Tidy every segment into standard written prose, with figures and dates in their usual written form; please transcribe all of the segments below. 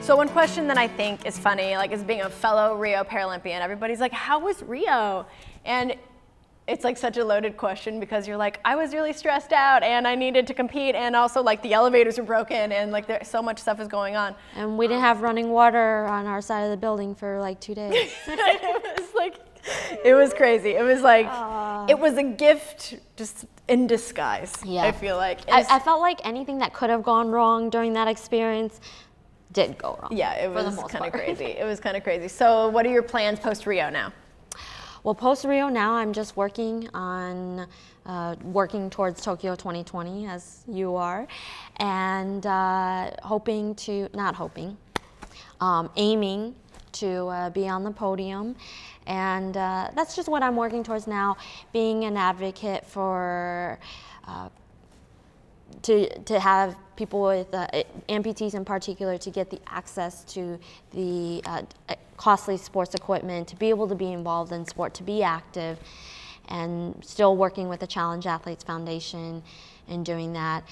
So one question that I think is funny, like as being a fellow Rio Paralympian, everybody's like, how was Rio? And it's like such a loaded question because you're like, I was really stressed out and I needed to compete, and also like the elevators were broken and like there, so much stuff is going on. And we didn't have running water on our side of the building for like 2 days. It was crazy. It was like, it was a gift just in disguise, Yeah. I feel like. I felt like anything that could have gone wrong during that experience did go wrong. Yeah, it was kind of crazy. It was kind of crazy. So what are your plans post-Rio now? Well, post-Rio now, I'm just working on working towards Tokyo 2020, as you are, and aiming to be on the podium. And that's just what I'm working towards now, being an advocate for to have people with amputees in particular to get the access to the costly sports equipment, to be able to be involved in sport, to be active, and still working with the Challenge Athletes Foundation and doing that.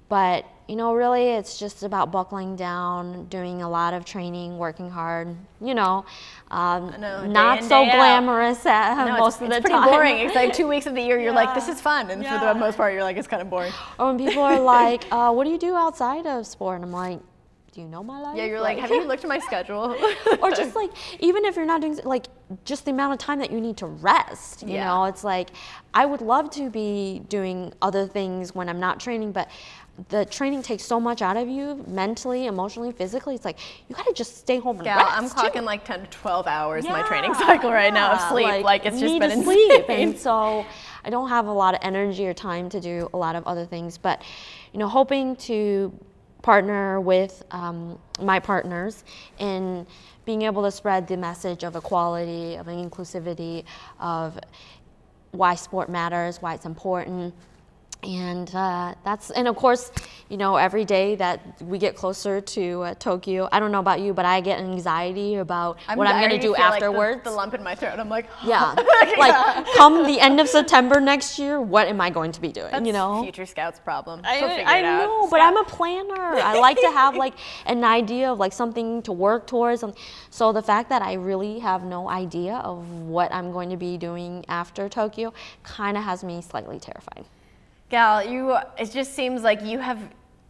But, you know, really it's just about buckling down, doing a lot of training, working hard, you know, not so glamorous most of the time. It's pretty boring. It's like 2 weeks of the year you're like, this is fun. And for the most part, you're like, it's kind of boring. Or when people are like, what do you do outside of sport? And I'm like, do you know my life? Yeah, you're like, have you looked at my schedule? Or just like, even if you're not doing, like, just the amount of time that you need to rest, you know, it's like, I would love to be doing other things when I'm not training, but the training takes so much out of you, mentally, emotionally, physically. It's like, you gotta just stay home and rest. I'm clocking like 10 to 12 hours my training cycle right now of sleep. Like it's just been insane. Sleep. And so I don't have a lot of energy or time to do a lot of other things, but, you know, hoping to partner with my partners in being able to spread the message of equality, of inclusivity, of why sport matters, why it's important. And and of course, you know, every day that we get closer to Tokyo, I don't know about you, but I get anxiety about what I'm going to do afterwards. Like the lump in my throat. I'm like, yeah, like come the end of September next year, what am I going to be doing? That's you know, future Scouts' problem. I know, but I'm a planner. I like to have like an idea of like something to work towards. So the fact that I really have no idea of what I'm going to be doing after Tokyo kind of has me slightly terrified. Gal, it just seems like you have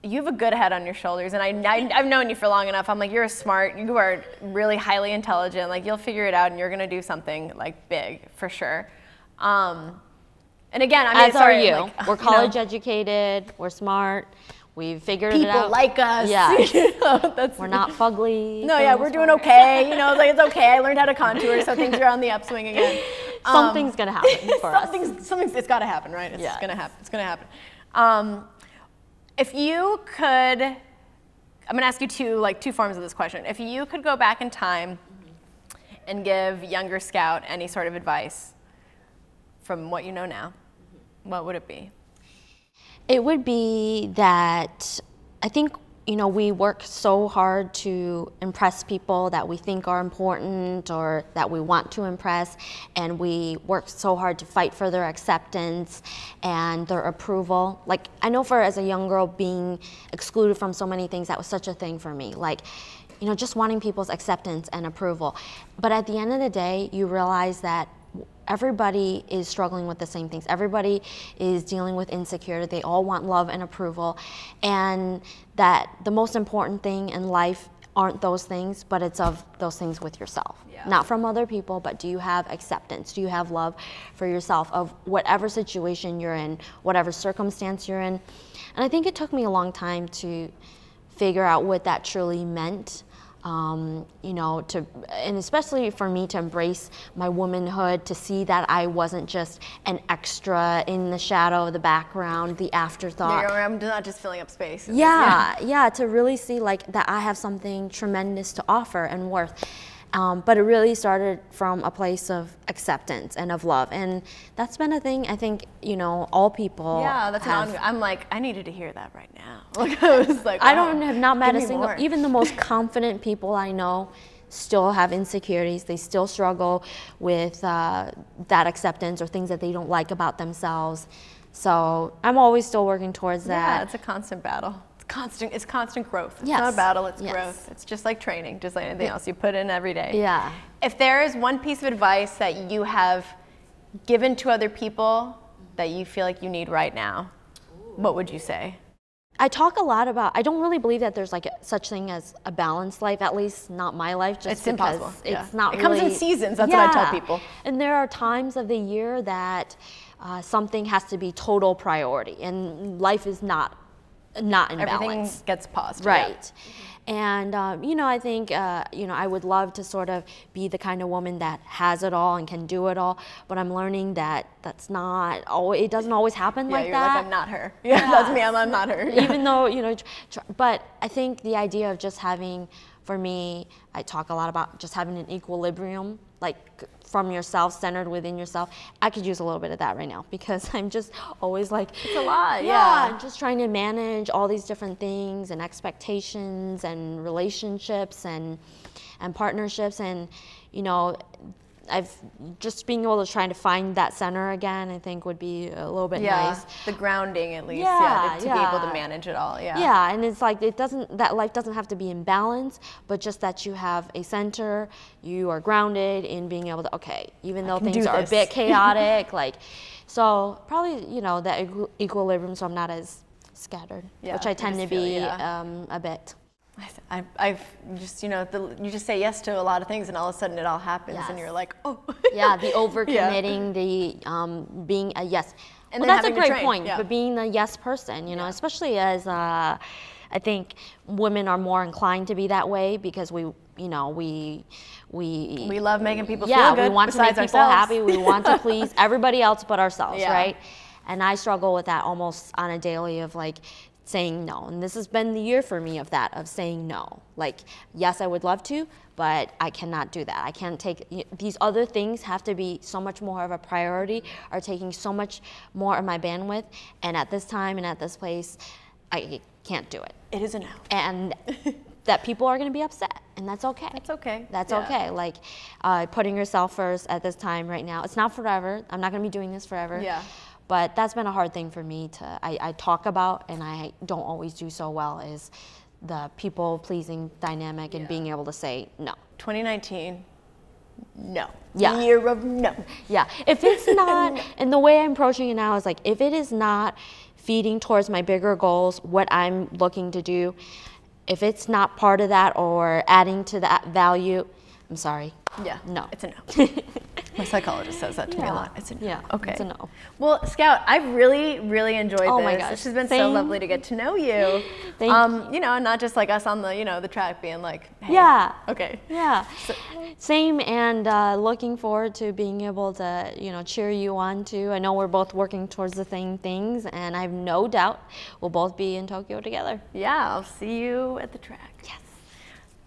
a good head on your shoulders, and I've known you for long enough. I'm like, you're smart, you are really highly intelligent, like you'll figure it out and you're gonna do something like big for sure. And again, I mean, as are you. Like, we're college educated, we're smart, we've figured it out. People like us. Yeah. You know, we're not fugly. No, yeah, we're doing okay. You know, like it's okay. I learned how to contour, so things are on the upswing again. Something's gonna happen for us. It's gotta happen, right? It's gonna happen. It's gonna happen. If you could, I'm gonna ask you two forms of this question. If you could go back in time and give younger Scout any sort of advice from what you know now, what would it be? It would be that I think, you know, we work so hard to impress people that we think are important or that we want to impress, and we work so hard to fight for their acceptance and their approval. Like, I know as a young girl being excluded from so many things, that was such a thing for me. Like, you know, just wanting people's acceptance and approval. But at the end of the day, you realize that everybody is struggling with the same things. Everybody is dealing with insecurity. They all want love and approval. And that the most important thing in life aren't those things, but it's of those things with yourself. Yeah. Not from other people, but do you have acceptance? Do you have love for yourself of whatever situation you're in, whatever circumstance you're in? And I think it took me a long time to figure out what that truly meant. You know, and especially for me to embrace my womanhood, to see that I wasn't just an extra in the shadow of the background, the afterthought. Yeah, I'm not just filling up space. Yeah, to really see like that I have something tremendous to offer and worth. But it really started from a place of acceptance and of love, and that's been a thing I think, you know, all people. Yeah, that's I'm like, I needed to hear that right now. Like I was like, I have not met a single, even the most confident people I know still have insecurities. They still struggle with that acceptance or things that they don't like about themselves. So I'm always still working towards that. Yeah, it's a constant battle. constant growth. It's Yes. not a battle, it's Yes. growth. It's just like training, just like anything else. You put in every day. Yeah. If there is one piece of advice that you have given to other people that you feel like you need right now, what would you say? I talk a lot about, I don't really believe that there's like such thing as a balanced life, at least not my life, just It's because impossible. it's not It really. comes in seasons, that's what I tell people. And there are times of the year that something has to be total priority, and life is not in Everything balance. gets paused. Right. And, you know, I think, you know, I would love to sort of be the kind of woman that has it all and can do it all, but I'm learning that that's not always, it doesn't always happen like you're that. like, I'm not her. Yeah, that's me, I'm not her. Even though, you know, but I think the idea of just having, for me, I talk a lot about just having an equilibrium, like from yourself, centered within yourself. I could use a little bit of that right now because I'm just always like, It's a lot, I'm just trying to manage all these different things and expectations and relationships and partnerships, and you know, I've just being able to try to find that center again, I think would be a little bit nice. The grounding at least, to be able to manage it all, Yeah, and it's like that life doesn't have to be in balance, but just that you have a center, you are grounded in being able to, okay, even though things are a bit chaotic, like, so probably, you know, that equilibrium, so I'm not as scattered, which I tend to be a bit. I've just, you know, you just say yes to a lot of things and all of a sudden it all happens and you're like, oh. Yeah, the overcommitting, the being a yes. And well, then that's a great point, yeah. but being a yes person, you know, especially as I think women are more inclined to be that way because we, you know, we love making people feel good. We want to make people happy. We want to please everybody else but ourselves, right? And I struggle with that almost on a daily of like saying no. And this has been the year for me of that, of saying no. Like, yes, I would love to, but I cannot do that. I can't take, these other things have to be so much more of a priority, are taking so much more of my bandwidth. And at this time and at this place, I can't do it. It is a no. And that people are going to be upset, and that's okay. That's okay. That's okay. Like putting yourself first at this time right now. It's not forever. I'm not going to be doing this forever. Yeah. But that's been a hard thing for me to, I talk about, and I don't always do so well, is the people-pleasing dynamic and being able to say no. 2019, no. Yeah. Year of no. Yeah. If it's not, and the way I'm approaching it now is like, if it is not feeding towards my bigger goals, what I'm looking to do, if it's not part of that or adding to that value, I'm sorry. Yeah. No. It's a no. My psychologist says that to me a lot. It's a no. Yeah. Okay. It's a no. Well, Scout, I've really, really enjoyed this. Oh my gosh. This has been so lovely to get to know you. Thank you. You know, and not just like us on the, you know, the track being like, hey. Yeah. Okay. Yeah. Same, and looking forward to being able to, you know, cheer you on too. I know we're both working towards the same things, and I have no doubt we'll both be in Tokyo together. Yeah, I'll see you at the track. Yes.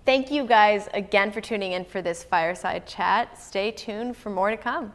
Thank you guys again for tuning in for this Fireside Chat. Stay tuned for more to come.